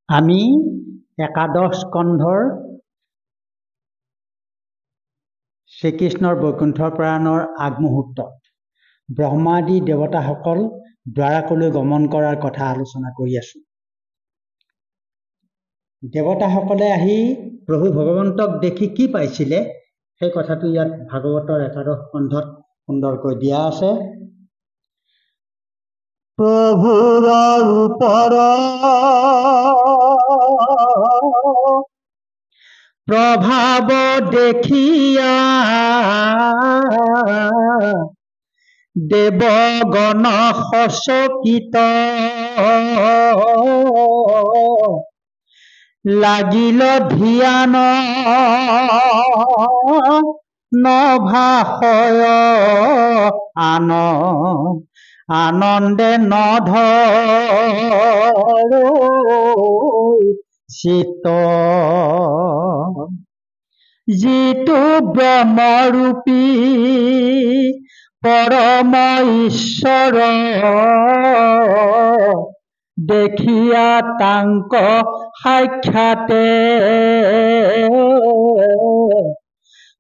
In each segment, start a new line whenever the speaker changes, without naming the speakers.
আমি একাদশ স্কন্ধৰ শ্ৰীকৃষ্ণৰ বৈকুণ্ঠ প্ৰয়াণৰ আগমুহূৰ্তত ব্ৰহ্মাদি দেৱতাসকল দ্বাৰকালৈ গমন কৰাৰ কথা আলোচনা কৰি আছো। দেৱতাসকলে আহি প্ৰভু ভগৱন্তক দেখি কি পাইছিলে সেই কথাটো ইয়াত ভাগৱতৰ একাদশ স্কন্ধত সুন্দৰকৈ দিয়া আছে। প্ৰভুৰ ৰূপৰ প্ৰভাৱ দেখিয়া দেৱগণ সচকিত লাগিল ধ্যান নভাষয় আনন্দে নধৰ চিত্ত যিটো ব্ৰহ্মৰূপী পৰম ঈশ্বৰ দেখিয়া তাংক সাক্ষাতে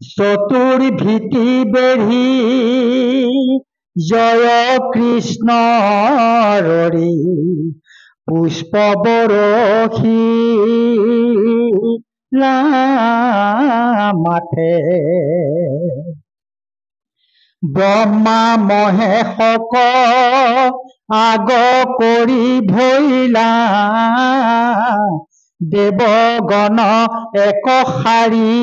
চতুৰ্ভীতি বেঢ়ি জয় কৃষ্ণ ৰৰি পুষ্প বৰষী মাথে ব্ৰহ্মা মহেশক আগ কৰি ভৈলা দেৱগণ এক শাৰী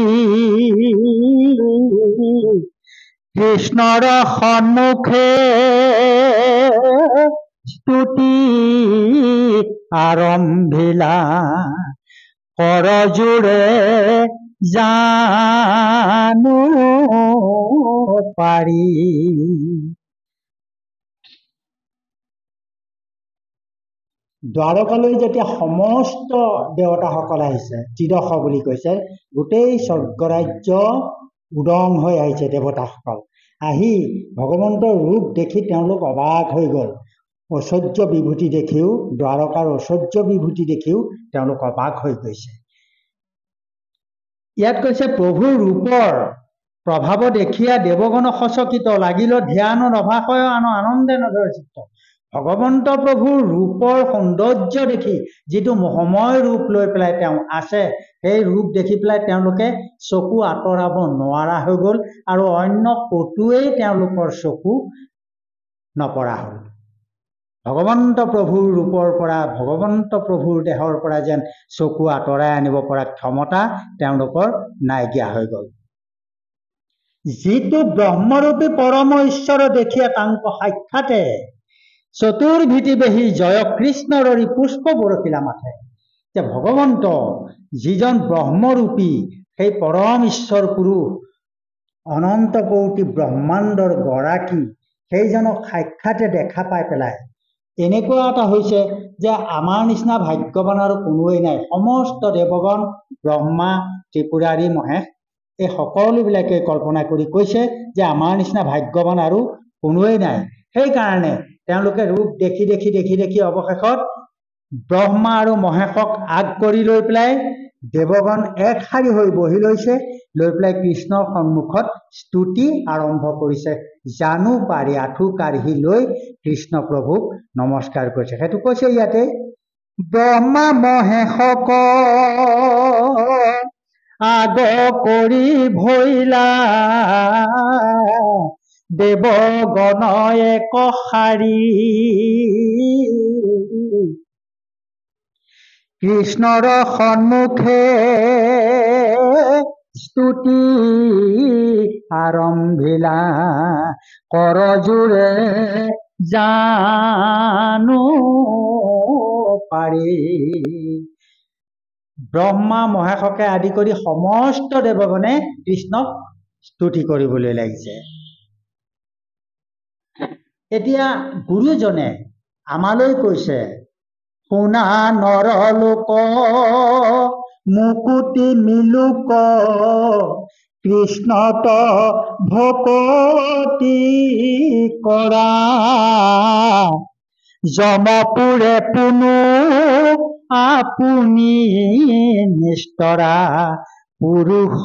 কৃষ্ণৰ সন্মুখে স্তুতি আৰম্ভিলা কৰজোৰে জানো পাৰি। দ্বাৰকালৈ যেতিয়া সমস্ত দেৱতাসকল আহিছে, ত্ৰিদশ বুলি কৈছে, গোটেই স্বৰ্গৰাজ্য উদং হৈ আহিছে। দেৱতাসকল আহি ভগৱন্তৰ ৰূপ দেখি তেওঁলোক অবাক হৈ গ'ল। ঐশ্বৰ্য বিভূতি দেখিও, দ্বাৰকাৰ ঐশ্বৰ্য বিভূতি দেখিও তেওঁলোক অবাক হৈ গৈছে। ইয়াত কৈছে প্ৰভুৰ ৰূপৰ প্ৰভাৱ দেখিয়া দেৱগণ সচকিত লাগিল ধ্যান নভাষয় আনন্দে নধৰ চিত্ত। ভগৱন্ত প্ৰভুৰ ৰূপৰ সৌন্দৰ্য দেখি, যিটো সময় ৰূপ লৈ পেলাই তেওঁ আছে, সেই ৰূপ দেখি পেলাই তেওঁলোকে চকু আঁতৰাব নোৱাৰা হৈ গ'ল আৰু অন্য ক'তোৱেই তেওঁলোকৰ চকু নপৰা হ'ল। ভগৱন্ত প্ৰভুৰ ৰূপৰ পৰা, ভগৱন্ত প্ৰভুৰ দেহৰ পৰা যেন চকু আঁতৰাই আনিব পৰা ক্ষমতা তেওঁলোকৰ নাইকিয়া হৈ গ'ল। যিটো ব্ৰহ্মৰূপী পৰম ঈশ্বৰ দেখিয়া তাংক সাক্ষাতে চতুৰ্ভীতি বেহি জয় কৃষ্ণ ৰৰি পুষ্প বৰষিলা মাথে। যে ভগৱন্ত যিজন ব্ৰহ্মৰূপী, সেই পৰম ঈশ্বৰ পুৰুষ, অনন্ত কোটি ব্ৰহ্মাণ্ডৰ গৰাকী, সেইজনক সাক্ষাতে দেখা পাই পেলাই এনেকুৱা এটা হৈছে যে আমাৰ নিচিনা ভাগ্যৱান আৰু কোনোৱেই নাই। সমস্ত দেৱগণ, ব্ৰহ্মা, ত্ৰিপুৰাৰী, মহেশ, এই সকলোবিলাকে কল্পনা কৰি কৈছে যে আমাৰ নিচিনা ভাগ্যৱান আৰু কোনোৱেই নাই। সেইকাৰণে তেওঁলোকে ৰূপ দেখি দেখি দেখি দেখি অৱশেষত ব্ৰহ্মা আৰু মহেশক আগ কৰি লৈ পেলাই দেৱগণ এক শাৰী হৈ বহি লৈছে। লৈ পেলাই কৃষ্ণৰ সন্মুখত স্তুতি আৰম্ভ কৰিছে। জানো পাৰি আঁঠু কাঢ়ি লৈ কৃষ্ণ প্ৰভুক নমস্কাৰ কৰিছে। সেইটো কৈছে ইয়াতে, ব্ৰহ্মা মহেশক আগ কৰি ভৈলা দেৱগণ এক শাৰী কৃষ্ণৰ সন্মুখে স্তুতি আৰম্ভিলা কৰজোৰে জানো পাৰি। ব্ৰহ্মা মহেশকে আদি কৰি সমস্ত দেৱগণে কৃষ্ণক স্তুতি কৰিবলৈ লাগিছে। এতিয়া গুৰুজনে আমালৈ কৈছে, শুনা নৰলোক মুকুতি মিলোক কৃষ্ণত ভকতি কৰা যমপুৰে পুনু আপুনি নিষ্ঠৰা পুৰুষ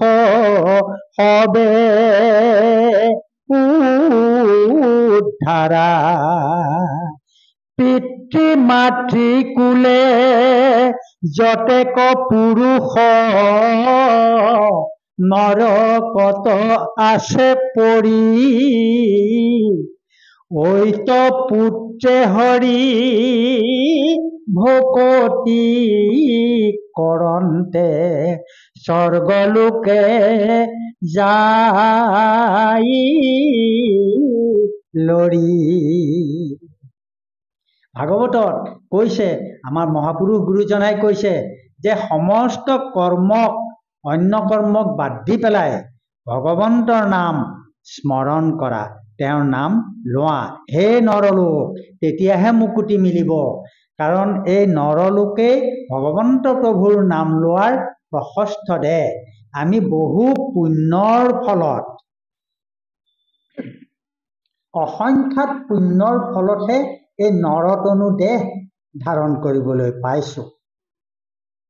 হবে উদ্ধাৰা। পিতৃ মাতৃ কুলে যতেক পুৰুষ নৰকত আছে পৰি। ঐত পুত্ৰে হৰি ভকতি কৰন্তে স্বৰ্গলোকে যাই লৰি। ভাগৱতত কৈছে, আমাৰ মহাপুৰুষ গুৰুজনাই কৈছে যে সমস্ত কৰ্মক, অন্য কৰ্মক বাদ দি পেলাই ভগৱন্তৰ নাম স্মৰণ কৰা, তেওঁৰ নাম লোৱা, হে নৰলোক, তেতিয়াহে মুকুতি মিলিব। কাৰণ এই নৰলোকেই ভগৱন্ত প্ৰভুৰ নাম লোৱাৰ প্ৰশস্ত দেহ। আমি বহু পুণ্যৰ ফলত, অসংখ্যাত পুণ্যৰ ফলতহে এই নৰতনু দেহ ধাৰণ কৰিবলৈ পাইছো।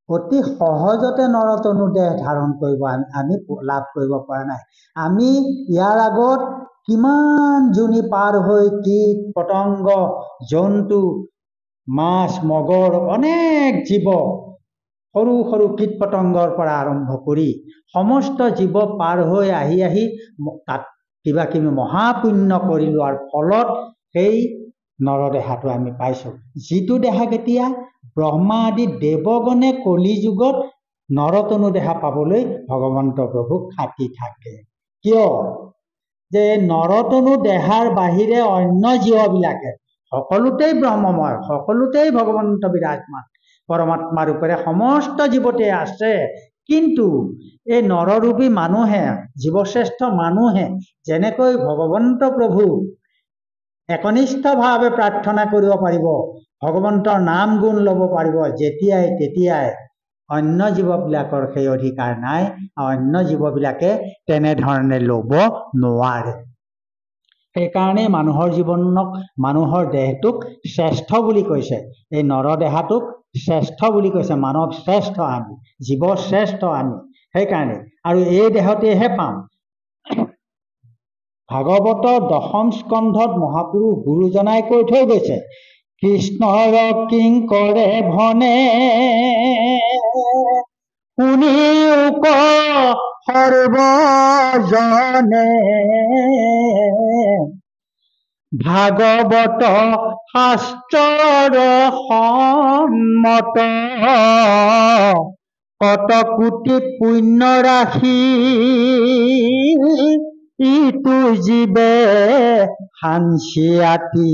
অতি সহজতে নৰতনু দেহ ধাৰণ কৰিব আমি লাভ কৰিব পৰা নাই। আমি ইয়াৰ আগত কিমান জুনি পাৰ হৈ কীট পতংগ, জন্তু, মাছ মগৰ, অনেক জীৱ, সৰু সৰু কীট পতংগৰ পৰা আৰম্ভ কৰি সমস্ত জীৱ পাৰ হৈ আহি আহি তাত কিবা কিবি মহাপুণ্য কৰি লোৱাৰ ফলত সেই নৰদেহাটো আমি পাইছো। যিটো দেহা কেতিয়া ব্ৰহ্মা আদি দেৱগণে কলি যুগত নৰতনু দেহা পাবলৈ ভগৱন্ত প্ৰভুক খাটি থাকে। কিয়? যে নৰতনু দেহাৰ বাহিৰে অন্য জীৱবিলাকে সকলোতেই ব্ৰহ্মময়, সকলোতেই ভগৱন্ত বিৰাজমান, পৰমাত্মা ৰূপেৰে সমস্ত জীৱতে আছে। কিন্তু এই নৰৰূপী মানুহে, জীৱশ্ৰেষ্ঠ মানুহে যেনেকৈ ভগৱন্ত প্ৰভু একনিষ্ঠভাৱে প্ৰাৰ্থনা কৰিব পাৰিব, ভগৱন্তৰ নাম গুণ ল'ব পাৰিব যেতিয়াই তেতিয়াই, অন্য জীৱবিলাকৰ সেই অধিকাৰ নাই। অন্য জীৱবিলাকে তেনেধৰণে ল'ব নোৱাৰে। সেইকাৰণে মানুহৰ জীৱনক, মানুহৰ দেহটোক শ্ৰেষ্ঠ বুলি কৈছে। এই নৰদেহাটোক শ্ৰেষ্ঠ বুলি কৈছে। মানৱ শ্ৰেষ্ঠ আমি, জীৱ শ্ৰেষ্ঠ আমি। সেইকাৰণে আৰু এই দেহতেহে পাম। ভাগৱতৰ 10ম স্কন্ধত মহাপুৰুষ গুৰুজনাই কৈ থৈ গৈছে, কৃষ্ণৰ কিংকৰে ভনে শুনিও সৰ্বজনে। ভাগৱত শাস্ত্ৰৰ সন্মত কত কোটি পুণ্য ৰাশি। ইটো জীৱে সাঞ্চিয়াতি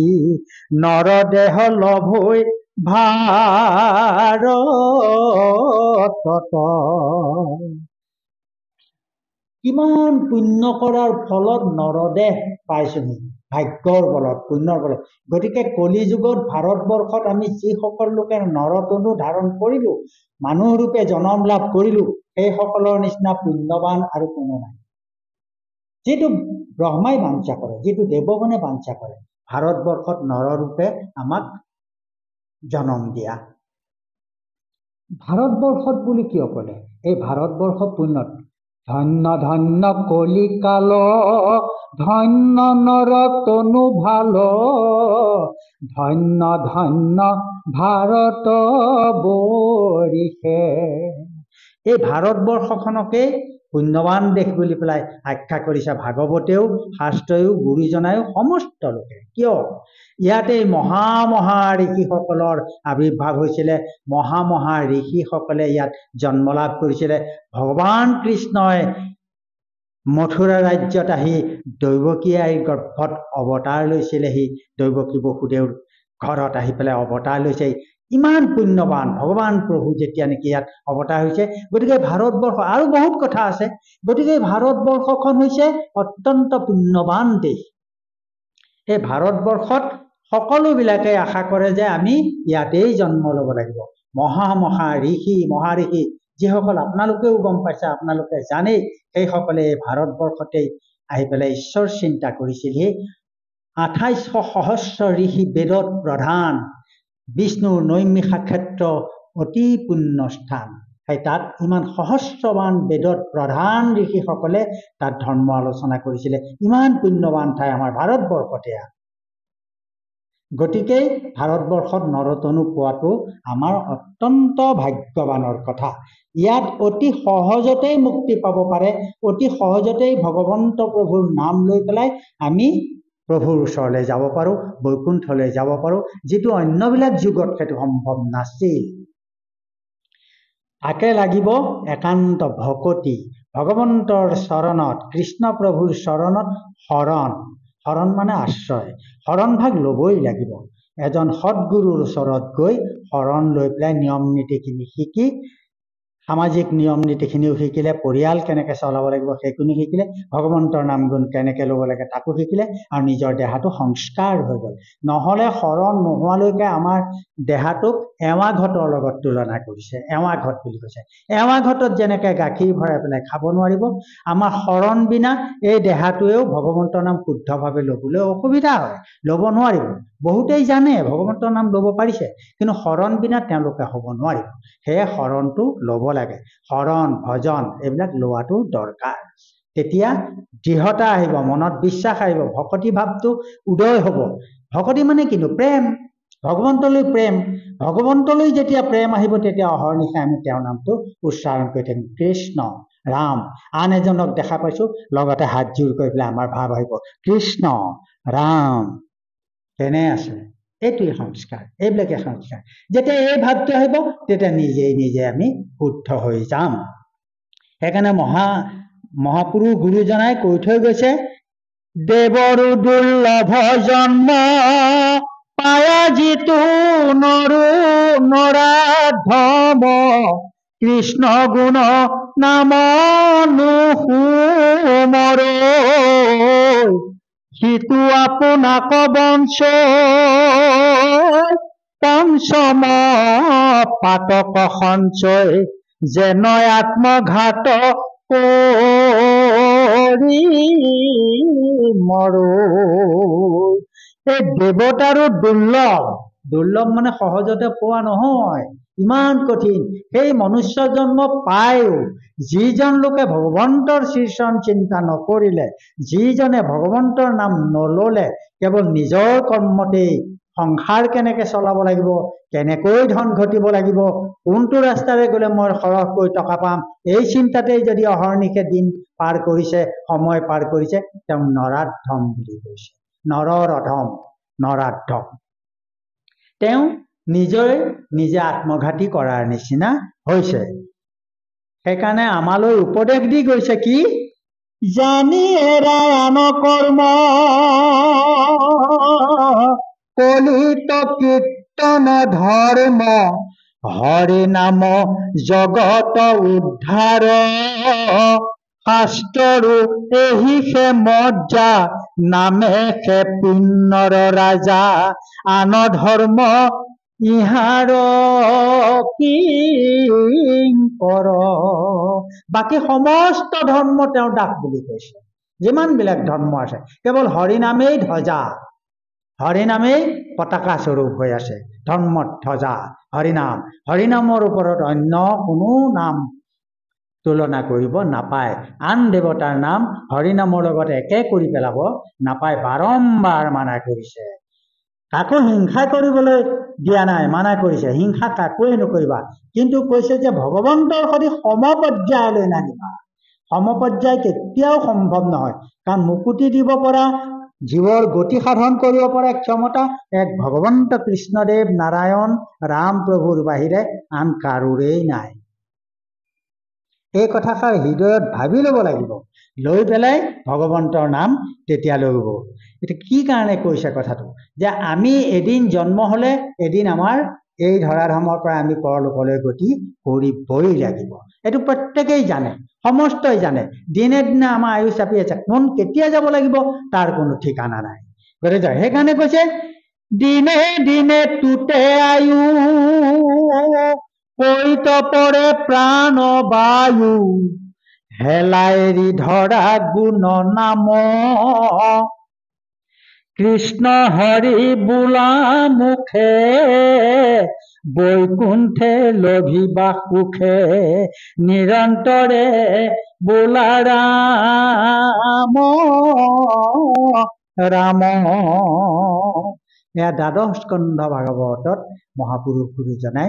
নৰদেহ লভৈ ভাৰতত। কিমান পুণ্য কৰাৰ ফলত নৰদেহ পাইছোহি, ভাগ্যৰ বলত, পুণ্যৰ বলত। গতিকে কলি যুগত ভাৰতবৰ্ষত আমি যিসকল লোকে নৰতনু ধাৰণ কৰিলো, মানুহ ৰূপে জন্ম লাভ কৰিলো, সেইসকলৰ নিচিনা পুণ্যৱান আৰু কোনো নাই। যিটো ব্ৰহ্মাই বাঞ্ছা কৰে, যিটো দেৱগণে বাঞ্ছা কৰে, ভাৰতবৰ্ষত নৰৰূপে আমাক জন্ম দিয়া। ভাৰতবৰ্ষত বুলি কিয় ক'লে? এই ভাৰতবৰ্ষ পুণ্যত ধন্য ধন্য কলিকাল, ধন্য নৰতনু ভাল, ধন্য ধন্য ভাৰত বৰিষে। এই ভাৰতবৰ্ষখনকে পুণ্যৱান দেশ বুলি পেলাই আখ্যা কৰিছে ভাগৱতেও, শাস্ত্ৰও, গুৰুজনায়ো, সমস্ত লোকে। কিয়? ইয়াতে মহা ঋষিসকলৰ আৱিৰ্ভাৱ হৈছিলে। মহা ঋষিসকলে ইয়াত জন্ম লাভ কৰিছিলে। ভগৱান কৃষ্ণই মথুৰা ৰাজ্যত আহি দৈৱকী আইৰ গৰ্ভত অৱতাৰ লৈছিলেহি। দৈৱকী বসুদেৱৰ ঘৰত আহি পেলাই অৱতাৰ লৈছে। ইমান পুণ্যৱান ভগৱান প্ৰভু যেতিয়া নেকি ইয়াত অৱতাৰ হৈছে। গতিকে ভাৰতবৰ্ষ, আৰু বহুত কথা আছে। গতিকে ভাৰতবৰ্ষখন হৈছে অত্যন্ত পুণ্যৱান দেশ। এই ভাৰতবৰ্ষত সকলোবিলাকে আশা কৰে যে আমি ইয়াতেই জন্ম ল'ব লাগিব। মহা ঋষি, মহাঋষি যিসকল আপোনালোকেও গম পাইছে, আপোনালোকে জানেই, সেইসকলে ভাৰতবৰ্ষতেই আহি পেলাই ঈশ্বৰ চিন্তা কৰিছিলহি। 2800 সহস্ৰ ঋষি বেদত প্ৰধান, বিষ্ণুৰ নৈমিষা ক্ষেত্ৰ অতি পুণ্য স্থান। সেই তাত ইমান সহস্ৰবান বেদত প্ৰধান ঋষিসকলে তাত ধৰ্ম আলোচনা কৰিছিলে। ইমান পুণ্যৱান ঠাই আমাৰ ভাৰতবৰ্ষতে। গতিকে ভাৰতবৰ্ষত নৰতনু পোৱাটো আমাৰ অত্যন্ত ভাগ্যৱানৰ কথা। ইয়াত অতি সহজতেই মুক্তি পাব পাৰে, অতি সহজতেই ভগৱন্ত প্ৰভুৰ নাম লৈ পেলাই আমি প্ৰভুৰ ওচৰলৈ যাব পাৰোঁ, বৈকুণ্ঠলৈ যাব পাৰোঁ, যিটো অন্যবিলাক যুগত সেইটো সম্ভৱ নাছিল। তাকে লাগিব একান্ত ভকতি, ভগৱন্তৰ চৰণত, কৃষ্ণ প্ৰভুৰ চৰণত শৰণ। শৰণ মানে আশ্ৰয়, শৰণ ভাগ ল'বই লাগিব। এজন সৎগুৰুৰ ওচৰত গৈ শৰণ লৈ পেলাই নিয়ম নীতিখিনি শিকি, সামাজিক নিয়ম নীতিখিনিও শিকিলে, পৰিয়াল কেনেকৈ চলাব লাগিব সেইখিনি শিকিলে, ভগৱন্তৰ নাম গুণ কেনেকৈ ল'ব লাগে তাকো শিকিলে, আৰু নিজৰ দেহাটো সংস্কাৰ হৈ গ'ল। নহ'লে শৰণ নোহোৱালৈকে আমাৰ দেহাটোক এৱা ঘটৰ লগত তুলনা কৰিছে। এৱা ঘট বুলি কৈছে। এৱা ঘটত যেনেকৈ গাখীৰ ভৰাই পেলাই খাব নোৱাৰিব, আমাৰ শৰণ বিনা এই দেহাটোৱেও ভগৱন্তৰ নাম শুদ্ধভাৱে ল'বলৈ অসুবিধা হয়, ল'ব নোৱাৰিব। বহুতেই জানে ভগৱন্তৰ নাম ল'ব পাৰিছে, কিন্তু শৰণ বিনা তেওঁলোকে হ'ব নোৱাৰিব। সেয়ে শৰণটো ল'ব লাগে। শৰণ ভজন এইবিলাক লোৱাটো দৰকাৰ। তেতিয়া দৃঢ়তা আহিব, মনত বিশ্বাস আহিব, ভকতি ভাৱটো উদয় হ'ব। ভকতি মানে কিনো? প্ৰেম, ভগৱন্তলৈ প্ৰেম। ভগৱন্তলৈ যেতিয়া প্ৰেম আহিব, তেতিয়া অহৰ্নিশে আমি তেওঁৰ নামটো উচ্চাৰণ কৰি থাকিম। কৃষ্ণ, ৰাম। আন এজনক দেখা পাইছোঁ, লগতে হাতযোৰ কৰি পেলাই আমাৰ ভাৱ আহিব, কৃষ্ণ ৰাম। কেনে আছে? এইটোৱে সংস্কাৰ, এইবিলাকে সংস্কাৰ। যেতিয়া এই ভাৱটো আহিব, তেতিয়া নিজে নিজে আমি শুদ্ধ হৈ যাম। সেইকাৰণে মহাপুৰুষ গুৰুজনাই কৈ থৈ গৈছে, দেৱৰো দুৰ্লভ জন্ম পায়া যিটো নৰো নৰাধম, কৃষ্ণ গুণ নাম নুশুমৰ, সিটো আপোনাক বঞ্চ পঞ্চম পাতক সঞ্চয়, যেন আত্মঘাত কৰি মৰো। এই দেৱতাৰো দুৰ্লভ, দুৰ্লভ মানে সহজতে পোৱা নহয়, ইমান কঠিন। সেই মনুষ্য জন্ম পায়ো যিজন লোকে ভগৱন্তৰ শ্ৰীচৰণ চিন্তা নকৰিলে, যিজনে ভগৱন্তৰ নাম নললে, কেৱল নিজৰ কৰ্মতেই সংসাৰ কেনেকৈ চলাব লাগিব, কেনেকৈ ধন ঘটিব লাগিব, কোনটো ৰাস্তাৰে গ'লে মই সৰহকৈ টকা পাম, এই চিন্তাতেই যদি অহৰ্নিশে দিন পাৰ কৰিছে, সময় পাৰ কৰিছে, তেওঁ নৰাধম বুলি কৈছে। নৰৰ অধম, নৰাধম। তেওঁ নিজে আত্মঘাতী কৰাৰ নিচিনা হৈছে। সেইকাৰণে আমালৈ উপদেশ দি গৈছে কি? জানি এৰাই আন কৰ্ম, কলিত কীৰ্তন ধৰ্ম, হৰি নাম জগত উদ্ধাৰ, শাস্ত্ৰৰো এহিষে মজ্জা, নামে সে পুণ্যৰ ৰাজা, আন ধৰ্ম ইহাৰ কিংকৰ। বাকী সমস্ত ধৰ্ম তেওঁ দাস বুলি কৈছে। যিমানবিলাক ধৰ্ম আছে, কেৱল হৰিনামেই ধ্বজা, হৰিনামেই পতাকা স্বৰূপ হৈ আছে। ধৰ্মত ধ্বজা হৰিনাম, হৰিনামৰ ওপৰত অন্য কোনো নাম তুলনা কৰিব নাপায়। আন দেৱতাৰ নাম হৰিনামৰ লগত একে কৰি পেলাব নাপায়। বাৰম্বাৰ মানা কৰিছে। কাকো হিংসা কৰিবলৈ দিয়া নাই, মানা কৰিছে, হিংসা কাকোৱে নকৰিবা, কিন্তু কৈছে যে ভগৱন্তৰ সৈতে সমপৰ্যায়লৈ নানিবা। সমপৰ্যায় কেতিয়াও সম্ভৱ নহয়, কাৰণ মুকুতি দিব পৰা, জীৱৰ গতি সাধন কৰিব পৰা ক্ষমতা এক ভগৱন্ত কৃষ্ণদেৱ, নাৰায়ণ, ৰাম প্ৰভুৰ বাহিৰে আন কাৰোৰেই নাই। এই কথাষাৰ হৃদয়ত ভাবি ল'ব লাগিব, লৈ পেলাই ভগৱন্তৰ নাম তেতিয়া ল'ব। এতিয়া কি কাৰণে কৈছে কথাটো? যে আমি এদিন জন্ম হ'লে এদিন আমাৰ এই ধৰাধামৰ পৰা আমি পৰলোকলৈ গতি কৰিবই লাগিব। এইটো প্ৰত্যেকেই জানে, সমস্তই জানে। দিনে দিনে আমাৰ আয়ু চাপি আছে, কোন কেতিয়া যাব লাগিব তাৰ কোনো ঠিকানা নাই। গতিকে সেইকাৰণে কৈছে, দিনে দিনে তুতে আয়ু, কৈত পৰে প্ৰাণ বায়ু, হেলাইৰি ধৰা গুণ নাম, কৃষ্ণ হৰি বোলা মুখে, বৈকুণ্ঠে লভিবা সুখে নিৰন্তৰে বোলা ৰাম ৰাম। এয়া দ্বাদশ স্কন্ধ ভাগৱতত মহাপুৰুষ গুৰুজনাই